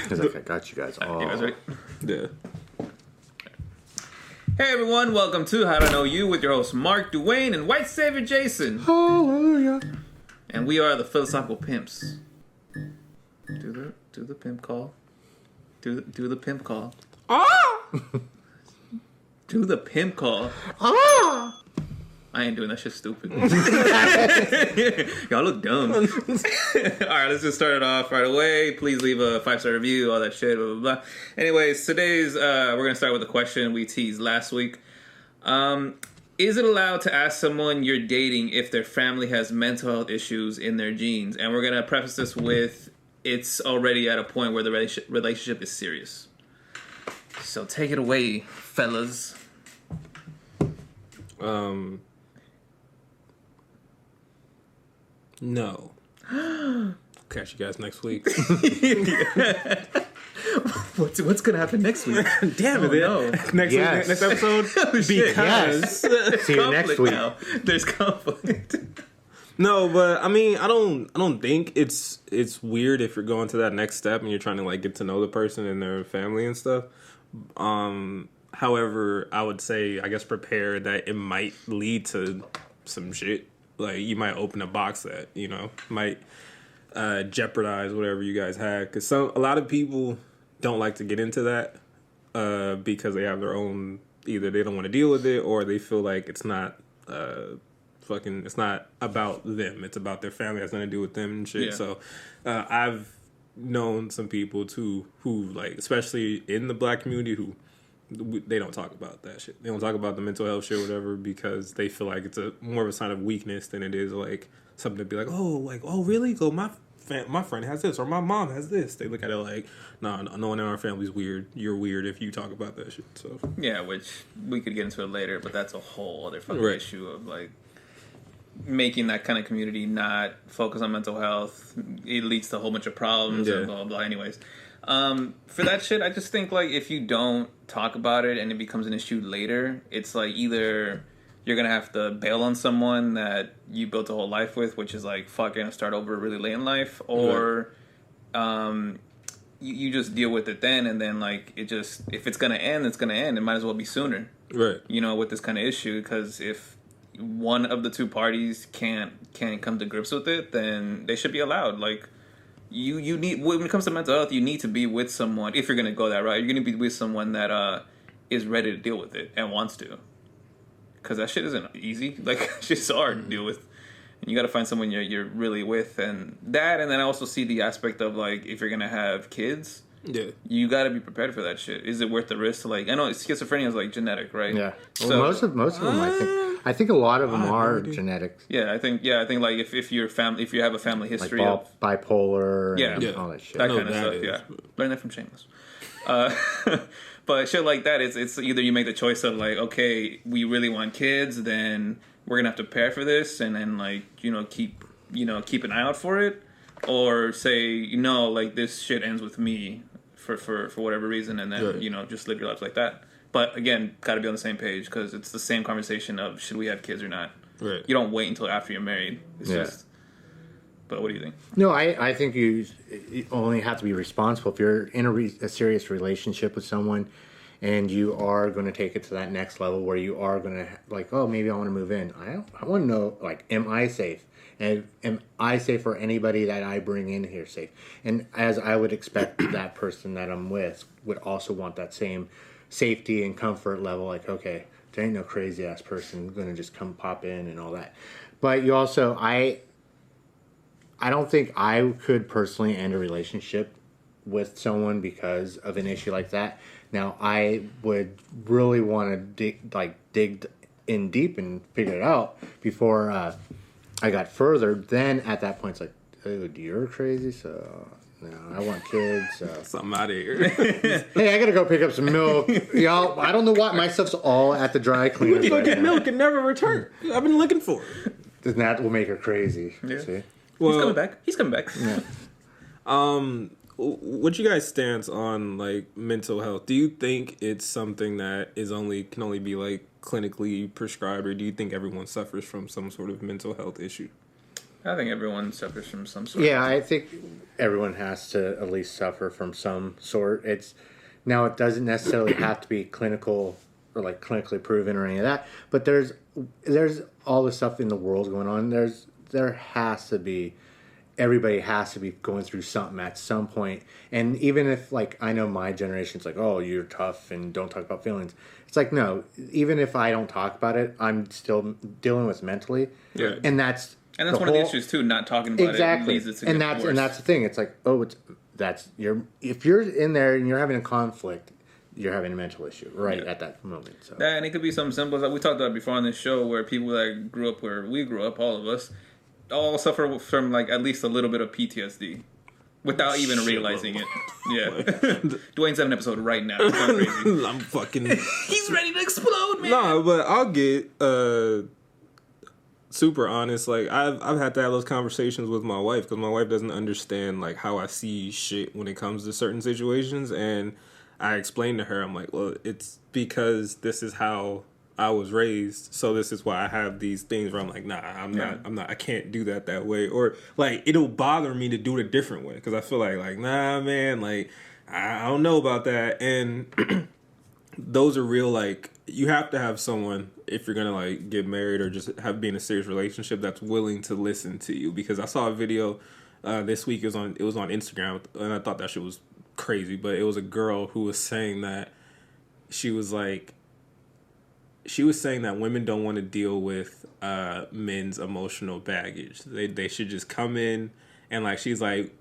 He's like, I got you guys all. You guys ready? Yeah. Hey everyone, welcome to How to Know You with your hosts Mark Duane and White Savior Jason. Hallelujah. And we are the Philosophical Pimps. Do the pimp call. Do the pimp call. Ah! Do the pimp call. Ah! I ain't doing that shit stupid. Y'all look dumb. Alright, let's just start it off right away. Please leave a 5-star review, all that shit, blah, blah, blah. Anyways, today's, we're going to start with a question we teased last week. Is it allowed to ask someone you're dating if their family has mental health issues in their genes? And we're going to preface this with, it's already at a point where the relationship is serious. So take it away, fellas. No. Catch you guys next week. What's gonna happen next week? Damn it! No. Next week, next episode. Because See you next week. Now. There's conflict. no, but I mean, I don't think it's weird if you're going to that next step and you're trying to like get to know the person and their family and stuff. However, I would say, I guess, prepare that it might lead to some shit. Like, you might open a box that, you know, might jeopardize whatever you guys had. Because a lot of people don't like to get into that because they have their own, either they don't want to deal with it or they feel like it's not it's not about them. It's about their family. It has nothing to do with them and shit. Yeah. So I've known some people too who, like, especially in the black community, who they don't talk about that shit. They don't talk about the mental health shit or whatever because they feel like it's more of a sign of weakness than it is like something to be like, oh really? Go, my friend has this or my mom has this. They look at it like, no one in our family's weird. You're weird if you talk about that shit. So Yeah, which we could get into it later, but that's a whole other fucking Right. issue of like making that kind of community not focus on mental health. It leads to a whole bunch of problems and blah, blah, blah. Anyways, for that shit, I just think like if you don't talk about it and it becomes an issue later, it's like either you're gonna have to bail on someone that you built a whole life with, which is like fuck, you're gonna start over really late in life, or you just deal with it then, and then like it just, if it's gonna end, it's gonna end. It might as well be sooner, right. you know, with this kind of issue, because if one of the two parties can't come to grips with it, then they should be allowed. Like you need, when it comes to mental health, you need to be with someone. If you're gonna go that route, you're gonna be with someone that is ready to deal with it and wants to, because that shit isn't easy. Like, shit's hard to deal with, and you got to find someone you're really with, and then I also see the aspect of like, if you're gonna have kids, Yeah. you got to be prepared for that shit. Is it worth the risk to, like, I know schizophrenia is like genetic, right? Yeah. Well, So most of them, I think a lot of them are genetics. I think like if you have a family Like history of bipolar and Yeah. all that shit. that I know kind of that stuff, is. yeah, learn that from Shameless. But shit like that, it's either you make the choice of like, okay, we really want kids, then we're gonna have to prepare for this, and then like, keep an eye out for it, or say, like, this shit ends with me for whatever reason, and then Right. just live your life like that. But again, got to be on the same page, because it's the same conversation of should we have kids or not. Right. You don't wait until after you're married. It's Yeah. just. But what do you think? No, I think you only have to be responsible if you're in a serious relationship with someone, and you are going to take it to that next level where you are going to, like, oh, maybe I want to move in. I want to know, like, am I safe? And am I safe for anybody that I bring in here safe? And as I would expect, that person that I'm with would also want that same safety and comfort level. Like, okay, there ain't no crazy ass person going to just come pop in and all that. But you also, I don't think I could personally end a relationship with someone because of an issue like that. Now, I would really want to dig in deep and figure it out before I got further. Then at that point, it's like, dude, you're crazy, so no, I want kids. So. Something out of here. Hey, I gotta go pick up some milk. Y'all, I don't know why my stuff's all at the dry cleaner. You go get milk and never return. I've been looking for it. Then that will make her crazy. Yeah. See? Well, He's coming back. Yeah. What's you guys' stance on like mental health? Do you think it's something that can only be like clinically prescribed, or do you think everyone suffers from some sort of mental health issue? I think everyone suffers from some sort. Yeah, I think everyone has to at least suffer from some sort. It doesn't necessarily have to be clinical or like clinically proven or any of that, but there's all the stuff in the world going on. There has to be, everybody has to be going through something at some point. And even if, like, I know my generation's like, oh, you're tough and don't talk about feelings. It's like, no, even if I don't talk about it, I'm still dealing with mentally. Yeah. And that's one of the issues too. Not talking about it leads it to get worse. And that's the thing. It's like, oh, if you're in there and you're having a conflict, you're having a mental issue at that moment. So yeah, and it could be something simple. Like we talked about before on this show, where people that grew up where we grew up, all of us, all suffer from like at least a little bit of PTSD without even realizing it. Yeah, Dwayne's at an episode right now. It's not crazy. I'm fucking. He's ready to explode, man. Nah, but I'll get super honest. Like I've had to have those conversations with my wife because my wife doesn't understand like how I see shit when it comes to certain situations, and I explained to her, I'm like, well, it's because this is how I was raised, so this is why I have these things where I'm like, nah, I'm not, I can't do that way, or like it'll bother me to do it a different way because I feel like nah, man, like I don't know about that, and those are real. Like you have to have someone if you're gonna like get married or just be in a serious relationship that's willing to listen to you. Because I saw a video this week. It was on Instagram, and I thought that shit was crazy, but it was a girl who was saying that she was saying that women don't want to deal with men's emotional baggage. They should just come in and like she's like,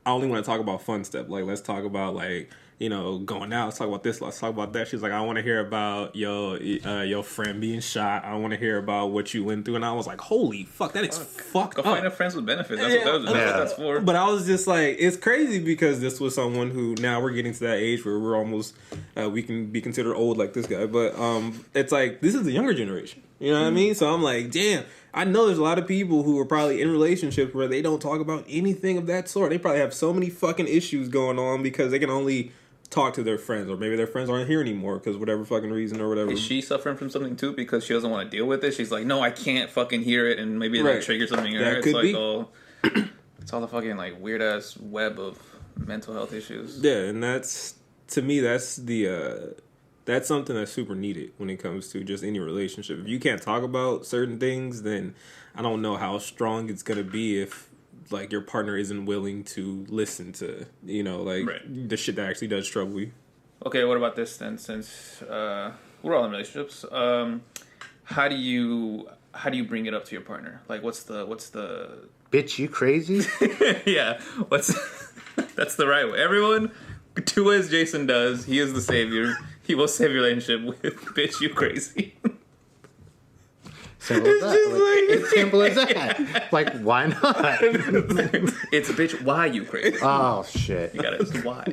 I only want to talk about fun stuff. Like let's talk about like, you know, going out. Let's talk about this. Let's talk about that. She's like, I want to hear about your friend being shot. I want to hear about what you went through. And I was like, holy fuck, that is fucked up. Go find a friends with benefits. That's what that's for. But I was just like, it's crazy because this was someone who now we're getting to that age where we're almost we can be considered old like this guy. But it's like this is the younger generation. You know what I mean? So I'm like, damn. I know there's a lot of people who are probably in relationships where they don't talk about anything of that sort. They probably have so many fucking issues going on because they can only talk to their friends, or maybe their friends aren't here anymore because whatever fucking reason or whatever. Is she suffering from something too because she doesn't want to deal with it? She's like, no, I can't fucking hear it, and maybe that triggers something in her. It's like, oh, it's all the fucking like weird ass web of mental health issues. Yeah, and that's to me that's something that's super needed when it comes to just any relationship. If you can't talk about certain things, then I don't know how strong it's gonna be if like your partner isn't willing to listen to, you know, like the shit that actually does trouble you. Okay, what about this then? Since we're all in relationships, how do you bring it up to your partner? Like, what's the bitch, you crazy? Yeah, that's the right way. Everyone do as Jason does. He is the savior. He will save your relationship with bitch, you crazy. Simple as that. It's simple as that. Like, why not? It's bitch, why you crazy? Oh shit! You gotta why?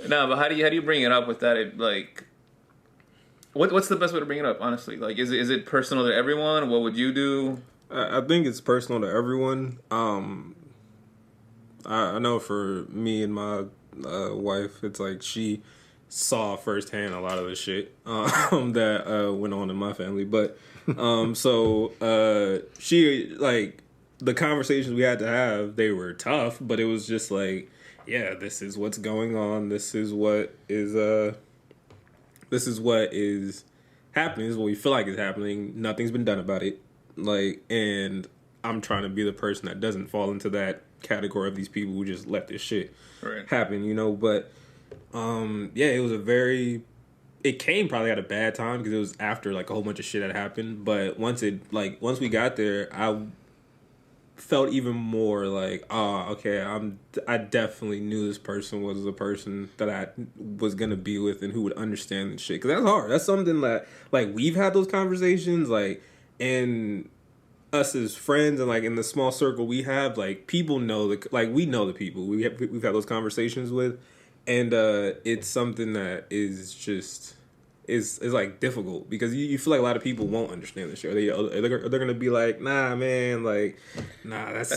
No, but how do you bring it up with that? It, like, what's the best way to bring it up? Honestly, like, is it personal to everyone? What would you do? I think it's personal to everyone. I know for me and my wife, it's like she saw firsthand a lot of the shit that went on in my family, but. She like the conversations we had to have, they were tough, but it was just like, yeah, this is what's going on. This is what is happening. This is what we feel like is happening. Nothing's been done about it. Like, and I'm trying to be the person that doesn't fall into that category of these people who just let this shit happen, you know, but it was it came probably at a bad time because it was after like a whole bunch of shit had happened. But once we got there, I felt even more like, okay, I definitely knew this person was the person that I was gonna be with and who would understand this shit. Because that's hard. That's something that like we've had those conversations like, and us as friends and like in the small circle we have, like people know we know the people we've had those conversations with. And it's something that is just is like difficult because you feel like a lot of people won't understand the show. They're gonna be like, nah, man, like, nah, that's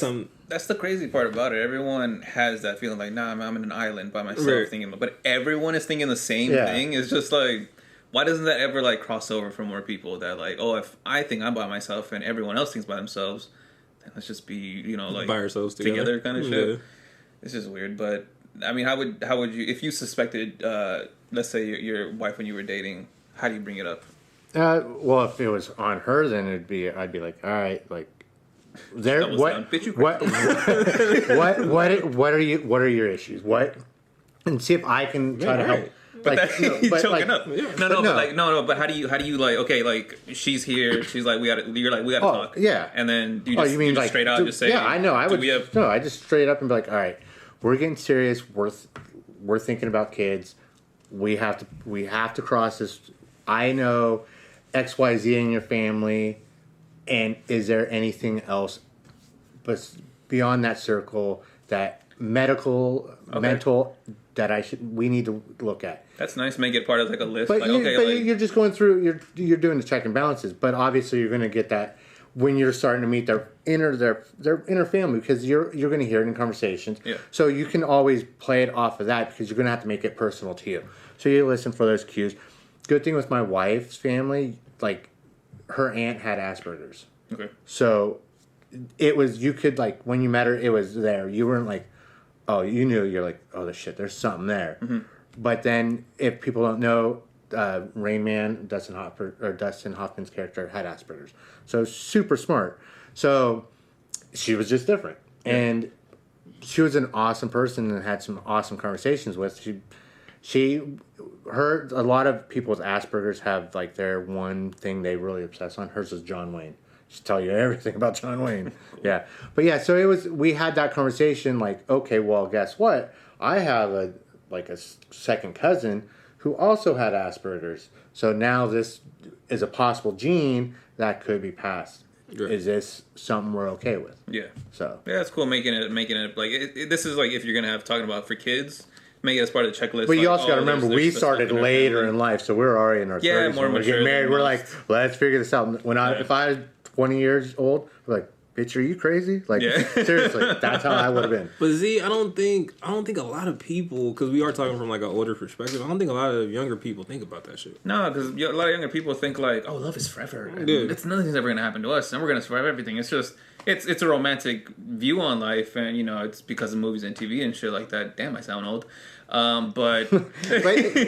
the crazy part about it. Everyone has that feeling like, nah, man, I'm in an island by myself thinking, but everyone is thinking the same thing. It's just like, why doesn't that ever like cross over for more people that like, oh, if I think I'm by myself and everyone else thinks by themselves, let's just be, you know, like by ourselves together kind of shit. Yeah. It's just weird. But I mean, how would you, if you suspected, let's say your wife when you were dating, how do you bring it up? Well, if it was on her, then I'd be like, all right, like, there, Doubles what, down. Bitch, you what are your issues? What, and see if I can try to help. right. But Like, he's choking like, up. But how do you like? Okay, like she's here. She's like, we gotta talk. Yeah. And then you Oh, just, you mean just like straight out just say, yeah, I know. I do would. we have- No, I just straight up and be like, all right, we're getting serious. We're thinking about kids. We have to cross this. I know XYZ in your family, and is there anything else, but beyond that circle, that medical, mental, that we need to look at. That's nice. Make it part of like a list. But, Like, okay, like, you're just going through. You're doing the check and balances. But obviously, you're going to get that when you're starting to meet their inner family, because you're going to hear it in conversations. Yeah. So you can always play it off of that, because you're going to have to make it personal to you. So you listen for those cues. Good thing with my wife's family, like her aunt had Asperger's. okay. So it was, you could, like, when you met her, it was there. You weren't like, oh, you knew, you're like, oh, the shit, there's something there. Mm-hmm. But then, if people don't know, Rain Man, Dustin Hoffman's character had Asperger's. So super smart. So she was just different. Yeah. And she was an awesome person and had some awesome conversations with. She heard a lot of people with Asperger's have like their one thing they really obsess on. Hers is John Wayne. She'll tell you everything about John Wayne. Cool. Yeah. But yeah, so we had that conversation like, okay, well, guess what? I have a second cousin who also had Asperger's. So now this is a possible gene that could be passed. Right. Is this something we're okay with? Yeah. So yeah, it's cool making it like this is like if you're gonna have talking about for kids, make it as part of the checklist. But you like, also got to remember, we started later in life, so we're already in our 30s. more when we're mature getting married. than We're most. like, let's figure this out. If I was 20 years old, I'm like, bitch, are you crazy? Like, Yeah. seriously, that's how I would have been. But see, I don't think a lot of people, because we are talking from like an older perspective. I don't think a lot of younger people think about that shit. No, because a lot of younger people think like, oh, love is forever. And Yeah. it's nothing's ever gonna happen to us, and we're gonna survive everything. It's just it's a romantic view on life, and you know it's because of movies and TV and shit like that. Damn, I sound old. But Hold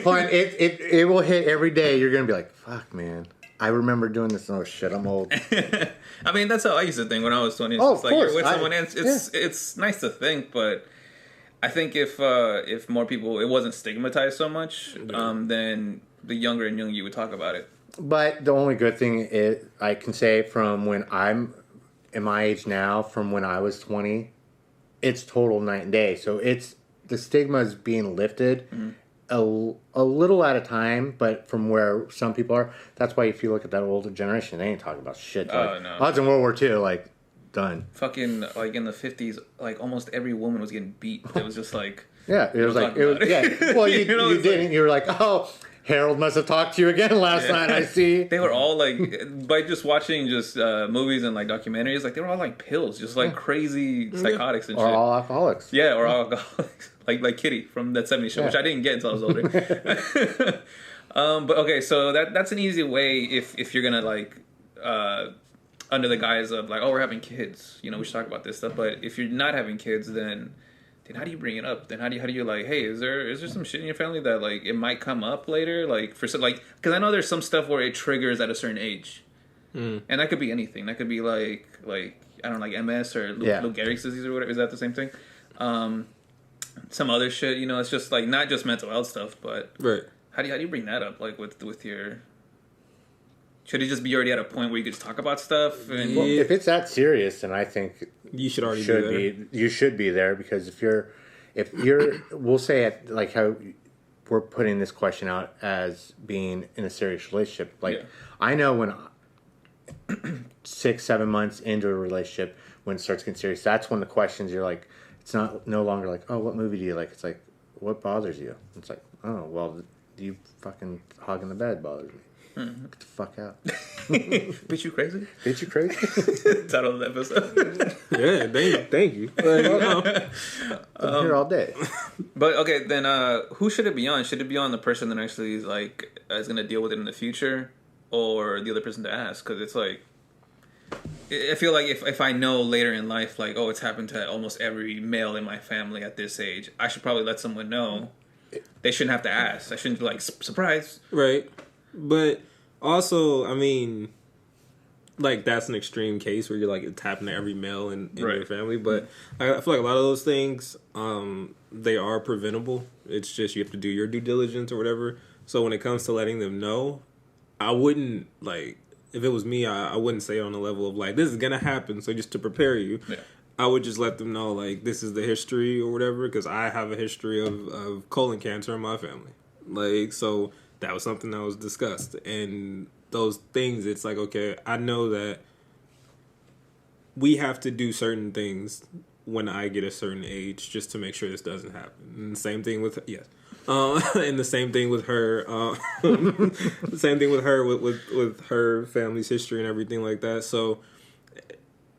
on, it will hit every day. You're gonna be like, fuck, man. I remember doing this. Oh shit, I'm old. I mean, that's how I used to think when I was 20. It's Oh, just of like course. you're with someone, and it's nice to think, but I think if more people, it wasn't stigmatized so much, then the younger and younger you would talk about it. But the only good thing is I can say from when I'm in my age now, from when I was 20, it's total night and day. So the stigma is being lifted a little at a time, but from where some people are. That's why if you look at that older generation, they ain't talking about shit. Like, no. I was in World War II, like, done. Fucking like in the 50s, like almost every woman was getting beat. It was just like Yeah, it was We'll like, talk about it. yeah. Well, you, You know, you it's didn't. You were like, oh, Harold must have talked to you again last night, I see. they were all like by just watching movies and like documentaries, like they were all like pills, just like crazy psychotics and Or shit. all alcoholics. Yeah, or alcoholics, like Kitty from that '70s show, which I didn't get until I was older. But okay, so that's an easy way if you're gonna like under the guise of like, oh, we're having kids, you know, we should talk about this stuff. But if you're not having kids, then how do you bring it up? Then how do you like, hey, is there some shit in your family that like it might come up later, like for some like, because I know there's some stuff where it triggers at a certain age, and that could be anything. That could be like I don't know, like MS or Lou Gehrig's disease or whatever. Is that the same thing? Some other shit, you know, it's just like not just mental health stuff, but Right. how do you bring that up, like with your? Should it just be already at a point where you could just talk about stuff? And Well, if it's that serious, then I think You should already should be there. be you should be there, because if you're we'll say it like how we're putting this question out as being in a serious relationship. Like, Yeah. I know when 6-7 months into a relationship, when it starts getting serious, that's when the questions, you're like, it's no longer like, oh, what movie do you like? It's like, what bothers you? It's like, oh, well, you fucking hogging the bed bothers me. Get the fuck out. bitch, you crazy? Bitch, you crazy? Title of the episode. Yeah, thank you. Like, you know. I'm here all day. But okay, then who should it be on? Should it be on the person that actually is gonna deal with it in the future, or the other person to ask? Because it's like I feel like if I know later in life, like, oh, it's happened to almost every male in my family at this age, I should probably let someone know. They shouldn't have to ask. I shouldn't be like, surprise. Right. But also, I mean, like, that's an extreme case where you're like, it's happened to every male in Right. your family. But I feel like a lot of those things, they are preventable. It's just you have to do your due diligence or whatever. So when it comes to letting them know, I wouldn't, like, if it was me, I wouldn't say it on the level of, like, this is going to happen, so just to prepare you. Yeah. I would just let them know, like, this is the history or whatever, because I have a history of colon cancer in my family. Like, so that was something that was discussed. And those things, it's like, okay, I know that we have to do certain things when I get a certain age just to make sure this doesn't happen. And the same thing with, yes. And the same thing with her. The same thing with her with her family's history and everything like that. So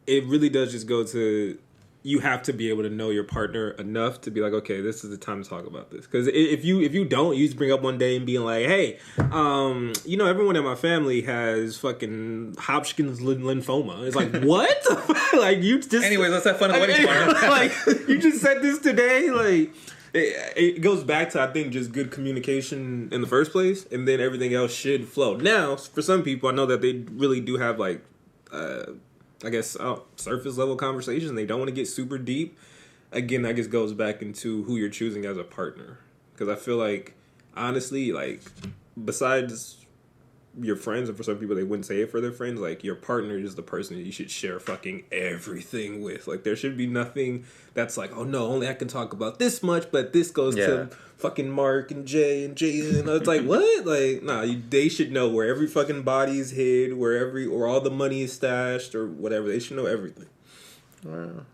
it really does just go to, you have to be able to know your partner enough to be like, okay, this is the time to talk about this. Because if you don't, you just bring up one day and being like, hey, everyone in my family has fucking Hodgkin's lymphoma. It's like, what? Like, you just. Anyways, let's have fun at the wedding party. Like, you just said this today. Like, it goes back to, I think, just good communication in the first place, and then everything else should flow. Now, for some people, I know that they really do have, like, I guess, surface level conversations. They don't want to get super deep. Again, that just goes back into who you're choosing as a partner. Because I feel like, honestly, like, besides your friends, and for some people they wouldn't say it for their friends, like, your partner is the person that you should share fucking everything with. Like, there should be nothing that's like, oh no, only I can talk about this much, but this goes to fucking Mark and Jay and Jason. It's like, what? Like, nah, they should know where every fucking body is hid, or all the money is stashed, or whatever. They should know everything. Wow.